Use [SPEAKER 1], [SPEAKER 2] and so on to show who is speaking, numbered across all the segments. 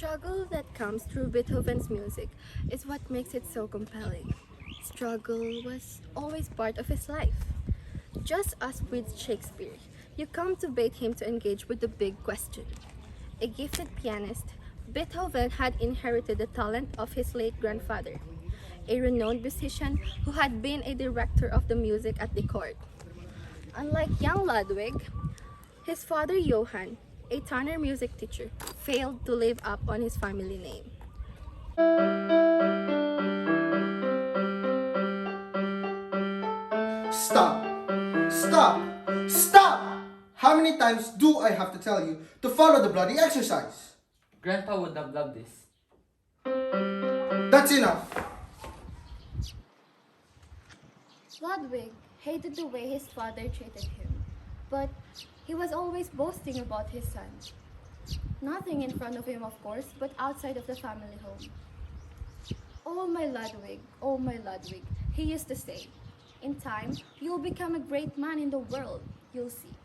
[SPEAKER 1] struggle that comes through Beethoven's music is what makes it so compelling. Struggle was always part of his life. Just as with Shakespeare, you come to him to engage with the big question. A gifted pianist, Beethoven had inherited the talent of his late grandfather, a renowned musician who had been a director of the music at the court. Unlike young Ludwig, his father Johann, a tenor music teacher, failed to live up on his family name.
[SPEAKER 2] Stop! Stop! Stop! How many times do I have to tell you to follow the bloody exercise?
[SPEAKER 3] Grandpa would have loved this.
[SPEAKER 2] That's enough!
[SPEAKER 1] Ludwig hated the way his father treated him, but he was always boasting about his son. Nothing in front of him, of course, but outside of the family home. Oh my Ludwig, he used to say. In time, you'll become a great man in the world, you'll see.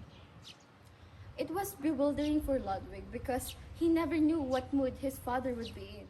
[SPEAKER 1] It was bewildering for Ludwig because he never knew what mood his father would be in.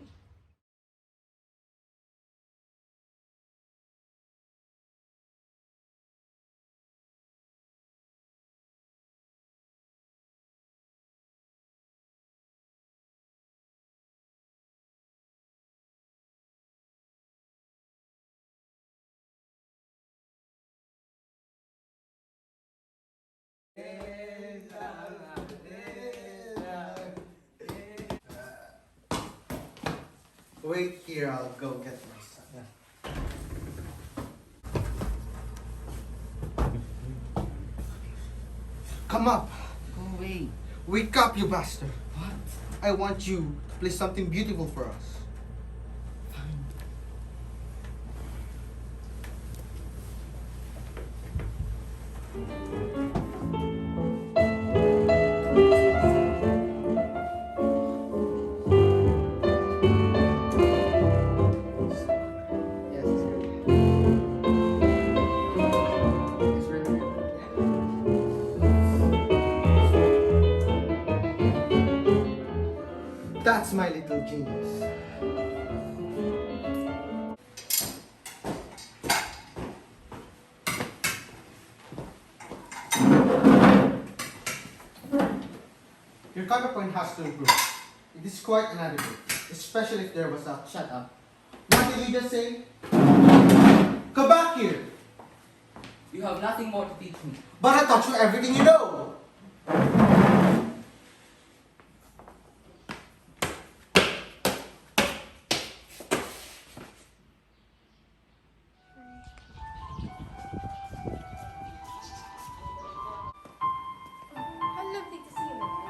[SPEAKER 2] Wait here, I'll go get my son. Come up!
[SPEAKER 3] Go away.
[SPEAKER 2] Wake up, you bastard!
[SPEAKER 3] What?
[SPEAKER 2] I want you to play something beautiful for us.
[SPEAKER 3] Fine.
[SPEAKER 2] Yes, sir. It's really good. That's my little genius. Your counterpoint has to improve. It is quite inadequate, especially if there was a
[SPEAKER 3] Shut up.
[SPEAKER 2] What did you just say? Come back here!
[SPEAKER 3] You have nothing more to teach me.
[SPEAKER 2] But I taught you everything you know!
[SPEAKER 1] How lovely to see you, Ludwig.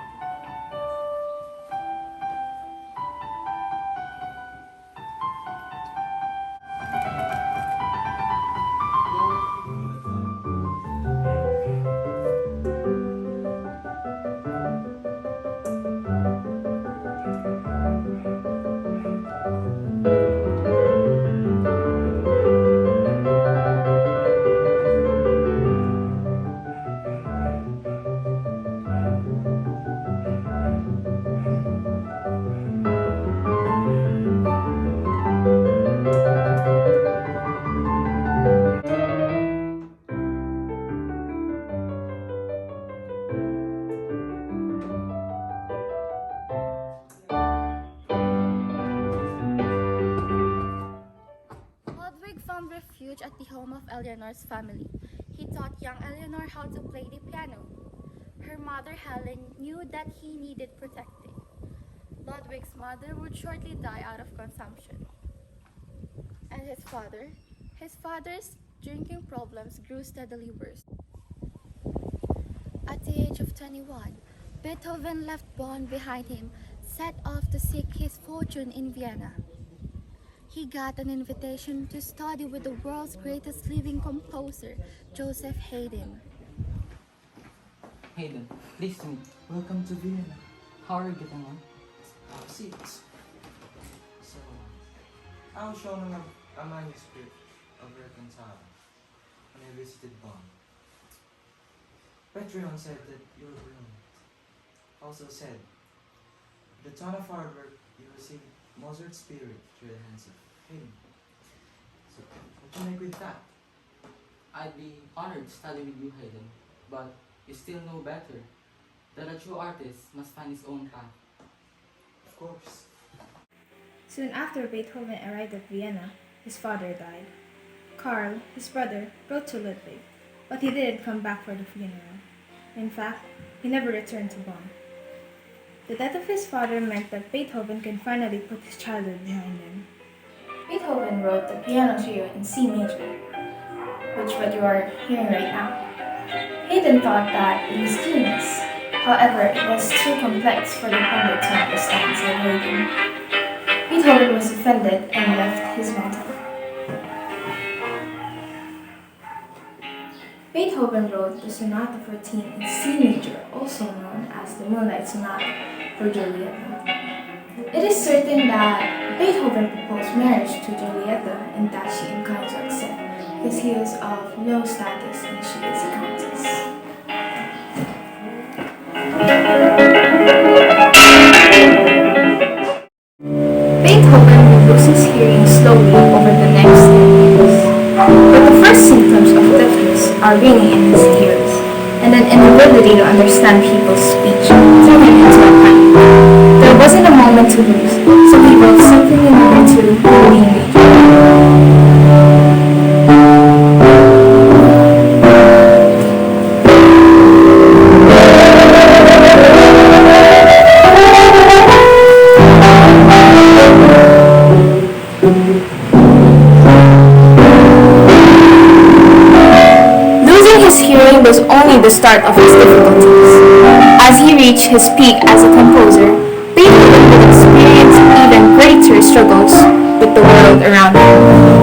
[SPEAKER 1] Ludwig found refuge at the home of Eleanor's family. He taught young Eleanor how to play the piano. Her mother, Helen, knew that he needed protecting. Ludwig's mother would shortly die out of consumption. And his father's drinking problems grew steadily worse. At the age of 21, Beethoven left Bonn behind him, set off to seek his fortune in Vienna. He got an invitation to study with the world's greatest living composer, Joseph Haydn.
[SPEAKER 3] Hayden, pleased to meet you.
[SPEAKER 4] Welcome to Vienna.
[SPEAKER 3] How are you getting on?
[SPEAKER 4] Have seats. So, I was shown a manuscript of Reconcile when I visited Bonn. Petrion said that you were brilliant. Also said, the ton of hard work you received Mozart's spirit through the hands of him. So, what do you make with that?
[SPEAKER 3] I'd be honored to study with you, Hayden, but you still know better that a true artist must find his own path.
[SPEAKER 4] Of course.
[SPEAKER 5] Soon after Beethoven arrived at Vienna, his father died. Karl, his brother, wrote to Ludwig, but he didn't come back for the funeral. In fact, he never returned to Bonn. The death of his father meant that Beethoven can finally put his childhood behind him. Beethoven wrote the Piano Trio in C major, which what you are hearing right now. Haydn thought that it was genius. However, it was too complex for the public to understand, said Haydn. Beethoven was offended and left his motto. Beethoven wrote the Sonata 14 in C major, also known as the Moonlight Sonata, for Giulietta. It is certain that Beethoven proposed marriage to Giulietta and that she inclined to accept, because he was of low status and she is a countess. Beethoven would lose his hearing slowly over the next 10 years. But the first symptoms of deafness are ringing in his ears, and an inability to understand people's speech threw him into a panic. There wasn't a moment to lose, so he wrote Symphony No. 2 in B major. Was only the start of his difficulties. As he reached his peak as a composer, Beethoven would experience even greater struggles with the world around him.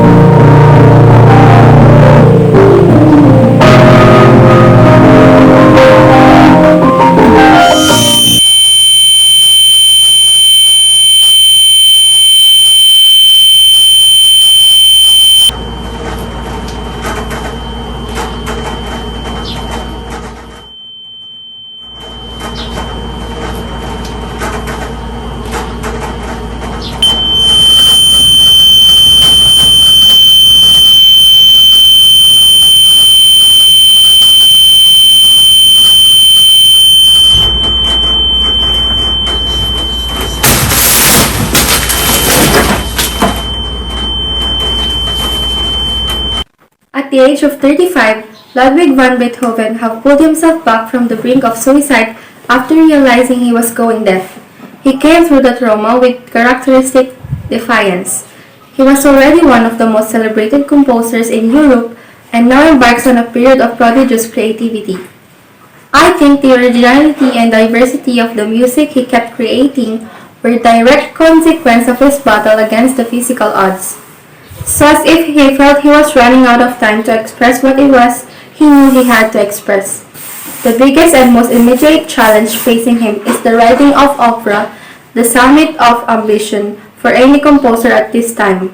[SPEAKER 5] At the age of 35, Ludwig van Beethoven had pulled himself back from the brink of suicide after realizing he was going deaf. He came through the trauma with characteristic defiance. He was already one of the most celebrated composers in Europe and now embarks on a period of prodigious creativity. I think the originality and diversity of the music he kept creating were a direct consequence of his battle against the physical odds. So as if he felt he was running out of time to express what it was he knew he had to express. The biggest and most immediate challenge facing him is the writing of opera, the summit of ambition for any composer at this time.